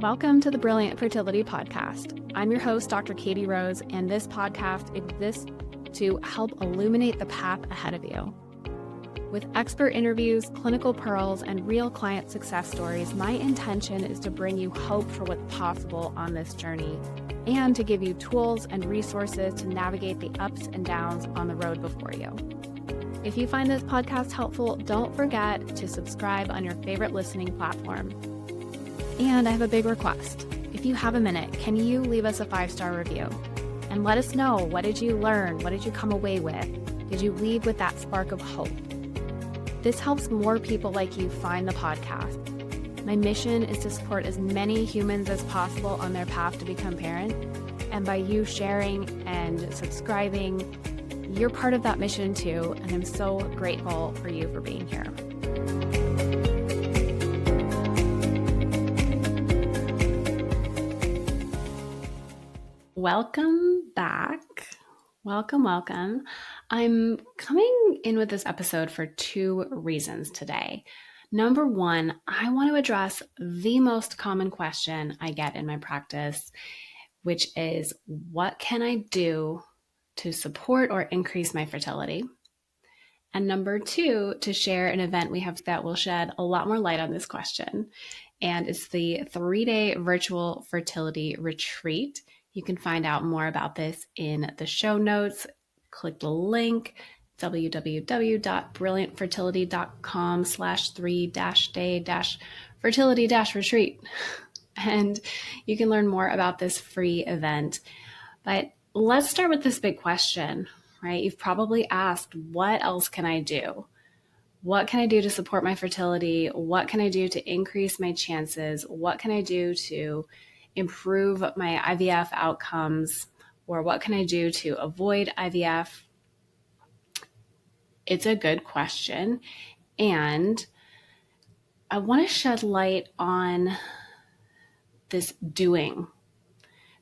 Welcome to the Brilliant Fertility Podcast. I'm your host, Dr. Katie Rose, and this podcast exists to help illuminate the path ahead of you. With expert interviews, clinical pearls, and real client success stories, my intention is to bring you hope for what's possible on this journey and to give you tools and resources to navigate the ups and downs on the road before you. If you find this podcast helpful, don't forget to subscribe on your favorite listening platform. And I have a big request. If you have a minute, can you leave us a 5-star review? And let us know, what did you learn? What did you come away with? Did you leave with that spark of hope? This helps more people like you find the podcast. My mission is to support as many humans as possible on their path to become parent. And by you sharing and subscribing, you're part of that mission too. And I'm so grateful for you for being here. Welcome back. Welcome. I'm coming in with this episode for 2 reasons today. Number 1, I want to address the most common question I get in my practice, which is, what can I do to support or increase my fertility? And number 2, to share an event we have that will shed a lot more light on this question. And it's the 3-Day Virtual Fertility Retreat. You can find out more about this in the show notes. Click the link, www.brilliantfertility.com/3-day-fertility-retreat. And you can learn more about this free event. But let's start with this big question, right? You've probably asked, what else can I do? What can I do to support my fertility? What can I do to increase my chances? What can I do to improve my IVF outcomes? Or what can I do to avoid IVF? It's a good question. And I want to shed light on this doing,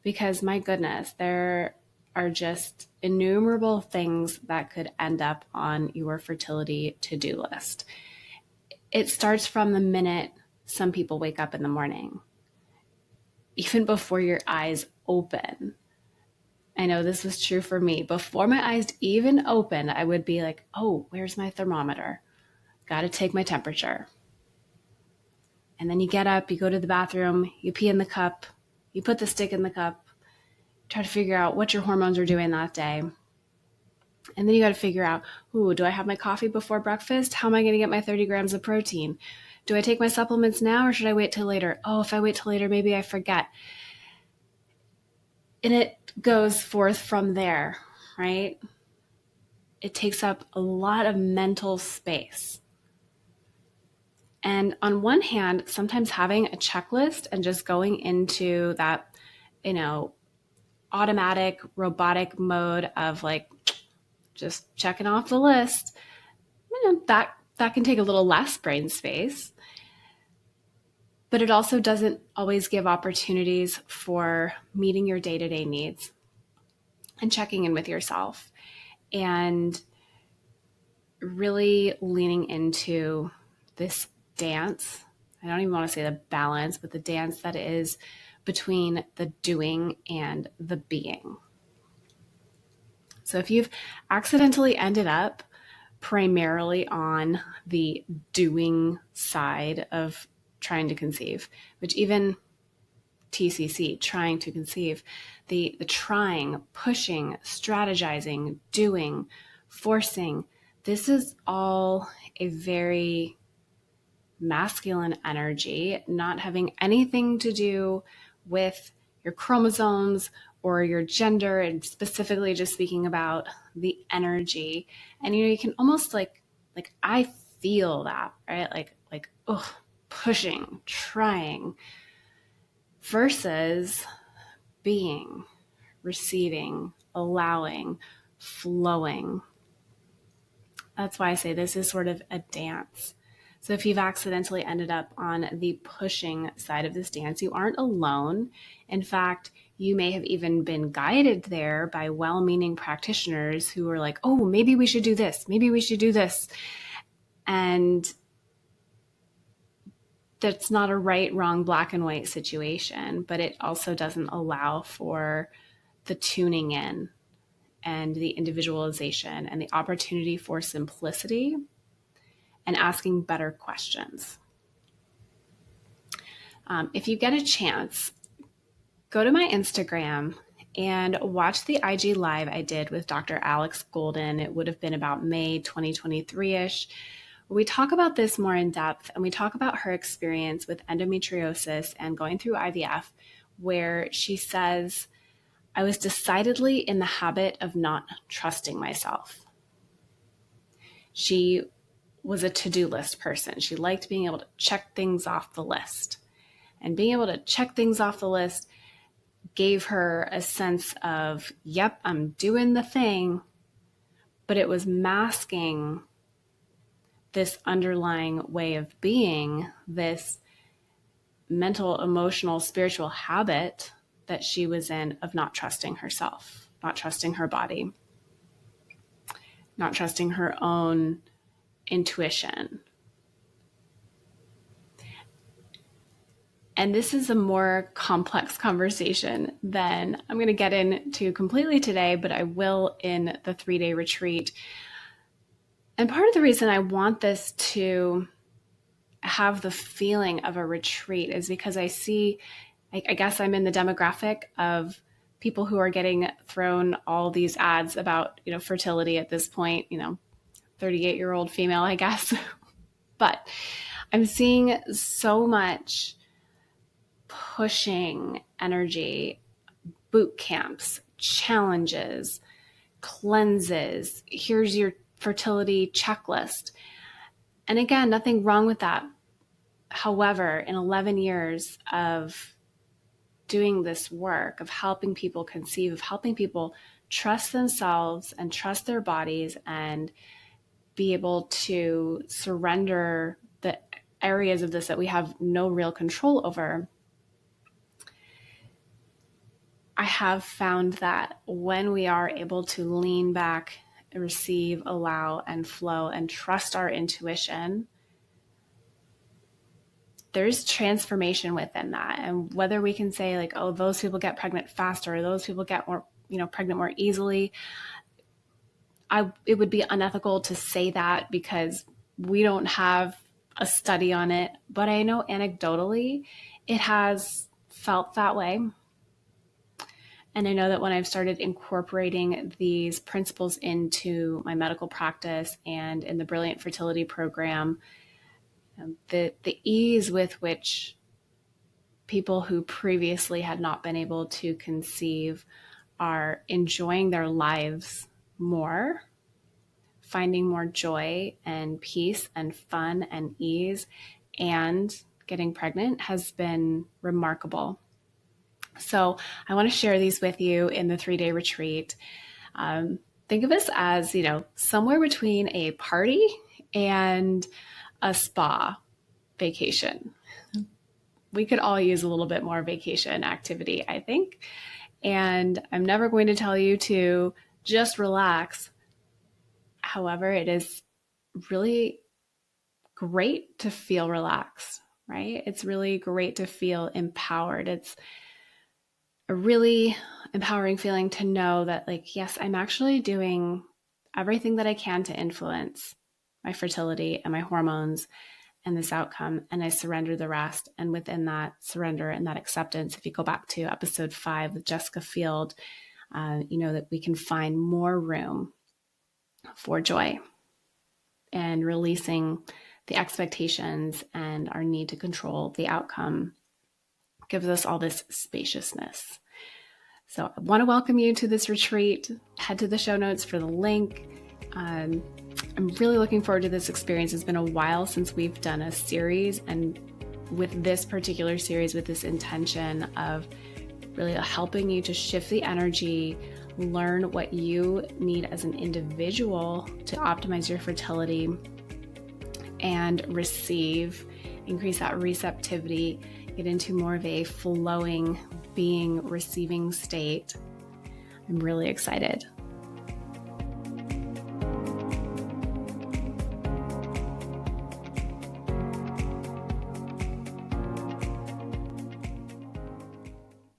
because my goodness, there are just innumerable things that could end up on your fertility to-do list. It starts from the minute some people wake up in the morning, even before your eyes open. I know this was true for me. Before my eyes even opened, I would be like, oh, where's my thermometer? Got to take my temperature. And then you get up, you go to the bathroom, you pee in the cup, you put the stick in the cup, try to figure out what your hormones are doing that day. And then you got to figure out, do I have my coffee before breakfast? How am I going to get my 30 grams of protein? Do I take my supplements now or should I wait till later? Oh, if I wait till later, maybe I forget. And it goes forth from there, right? It takes up a lot of mental space. And on one hand, sometimes having a checklist and just going into that, automatic robotic mode of like just checking off the list, that can take a little less brain space. But it also doesn't always give opportunities for meeting your day-to-day needs and checking in with yourself and really leaning into this dance. I don't even want to say the balance, but the dance that is between the doing and the being. So if you've accidentally ended up primarily on the doing side of trying to conceive, which even TCC, trying to conceive, the trying, pushing, strategizing, doing, forcing, this is all a very masculine energy, not having anything to do with your chromosomes or your gender, and specifically just speaking about the energy. And you can almost like I feel that, right? Like pushing, trying, versus being, receiving, allowing, flowing. That's why I say this is sort of a dance. So if you've accidentally ended up on the pushing side of this dance, you aren't alone. In fact, you may have even been guided there by well-meaning practitioners who are like, oh, maybe we should do this. Maybe we should do this. And that's not a right, wrong, black and white situation, but it also doesn't allow for the tuning in and the individualization and the opportunity for simplicity and asking better questions. If you get a chance, go to my Instagram and watch the IG Live I did with Dr. Alex Golden. It would have been about May 2023-ish. We talk about this more in depth, and we talk about her experience with endometriosis and going through IVF, where she says, I was decidedly in the habit of not trusting myself. She was a to-do list person. She liked being able to check things off the list. And being able to check things off the list gave her a sense of, yep, I'm doing the thing, but it was masking this underlying way of being, this mental, emotional, spiritual habit that she was in of not trusting herself, not trusting her body, not trusting her own intuition. And this is a more complex conversation than I'm going to get into completely today, but I will in the 3-day retreat. And part of the reason I want this to have the feeling of a retreat is because I see, I guess I'm in the demographic of people who are getting thrown all these ads about, fertility at this point, 38-year-old female, I guess. But I'm seeing so much pushing energy, boot camps, challenges, cleanses. Here's your fertility checklist. And again, nothing wrong with that. However, in 11 years of doing this work, of helping people conceive, of helping people trust themselves and trust their bodies and be able to surrender the areas of this that we have no real control over, I have found that when we are able to lean back, receive, allow, and flow, and trust our intuition, there's transformation within that. And whether we can say like, oh, those people get pregnant faster, or those people get more, pregnant more easily, it would be unethical to say that because we don't have a study on it. But I know anecdotally, it has felt that way. And I know that when I've started incorporating these principles into my medical practice and in the Brilliant Fertility program, the ease with which people who previously had not been able to conceive are enjoying their lives more, finding more joy and peace and fun and ease, and getting pregnant has been remarkable. So I want to share these with you in the 3-day retreat. Think of this as, somewhere between a party and a spa vacation. We could all use a little bit more vacation activity, I think. And I'm never going to tell you to just relax. However, it is really great to feel relaxed, right? It's really great to feel empowered. It's a really empowering feeling to know that, yes, I'm actually doing everything that I can to influence my fertility and my hormones and this outcome, and I surrender the rest. And within that surrender and that acceptance, if you go back to episode 5 with Jessica Field, that we can find more room for joy and releasing the expectations and our need to control the outcome gives us all this spaciousness. So I want to welcome you to this retreat. Head to the show notes for the link. I'm really looking forward to this experience. It's been a while since we've done a series, and with this particular series, with this intention of really helping you to shift the energy, learn what you need as an individual to optimize your fertility, and increase that receptivity, get into more of a flowing, being, receiving state. I'm really excited.